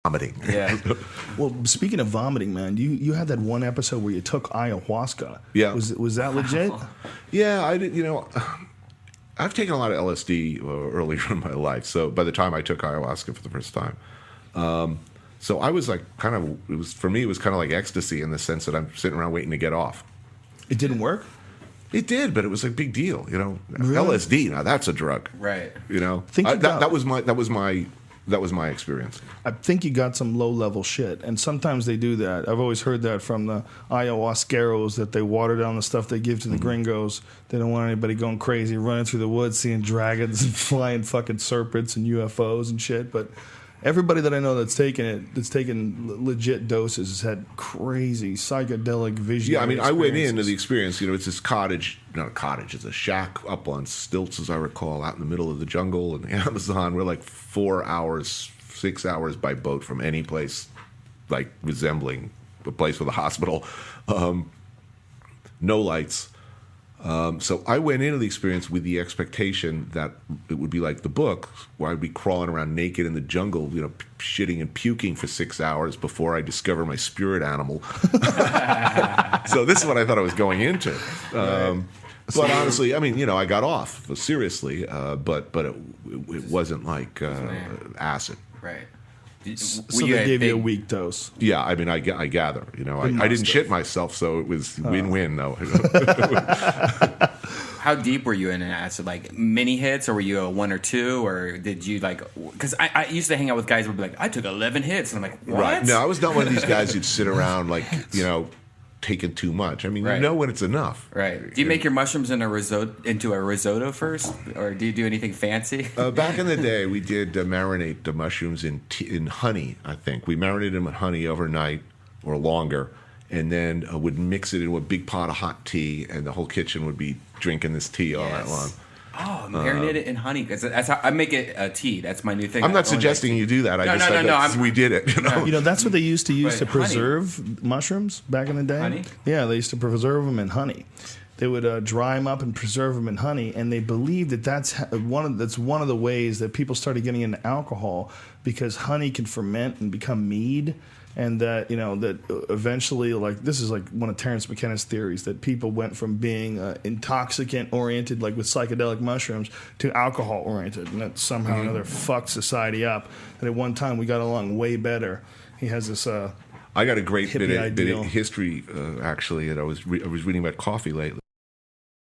vomiting. Yeah. Well, speaking of vomiting, man, you had that one episode where you took ayahuasca. Yeah. Was that legit? Yeah, I did. I've taken a lot of LSD earlier in my life. So by the time I took ayahuasca for the first time, so I was like for me, it was kind of like ecstasy in the sense that I'm sitting around waiting to get off. It didn't work? It did, but it was a big deal, Really? LSD, now that's a drug. Right. That was my experience. I think you got some low-level shit, and sometimes they do that. I've always heard that from the ayahuasqueros, that they water down the stuff they give to the gringos. They don't want anybody going crazy, running through the woods, seeing dragons and flying fucking serpents and UFOs and shit. But everybody that I know that's taken legit doses, has had crazy psychedelic vision. Yeah, I mean, I went into the experience. It's this cottage, not a cottage, it's a shack up on stilts, as I recall, out in the middle of the jungle in the Amazon. We're like 4 hours, 6 hours by boat from any place, like resembling a place with a hospital. No lights. So I went into the experience with the expectation that it would be like the book, where I'd be crawling around naked in the jungle, shitting and puking for 6 hours before I discover my spirit animal. So this is what I thought I was going into. But honestly, I mean, I got off, seriously, but it wasn't like acid. Right. So they gave you a weak dose. Yeah, I mean, I gather. I didn't shit myself, so it was win-win, though. How deep were you in an acid? Like mini hits, or were you a 1 or 2, or did you because I used to hang out with guys who would be like, I took 11 hits, and I'm like, what? Right. No, I was not one of these guys who'd sit around like, taking too much. I mean, right. You know when it's enough. Right. Do you make your mushrooms into a risotto first, or do you do anything fancy? Back in the day, we did marinate the mushrooms in honey, I think. We marinated them in honey overnight or longer, and then would mix it into a big pot of hot tea, and the whole kitchen would be drinking this tea all night long. Oh, marinate it in honey, because that's how I make it a tea. That's my new thing. I'm not suggesting you do that. We did it. That's what they used to use to preserve mushrooms back in the day. Honey? Yeah, they used to preserve them in honey. They would dry them up and preserve them in honey, and they believed that that's one of the ways that people started getting into alcohol, because honey can ferment and become mead. And that that eventually, like, this is like one of Terence McKenna's theories, that people went from being intoxicant oriented, like with psychedelic mushrooms, to alcohol oriented, and that somehow or another fucked society up. And at one time we got along way better. He has this. I got a great bit of history, actually, that I was reading about coffee lately.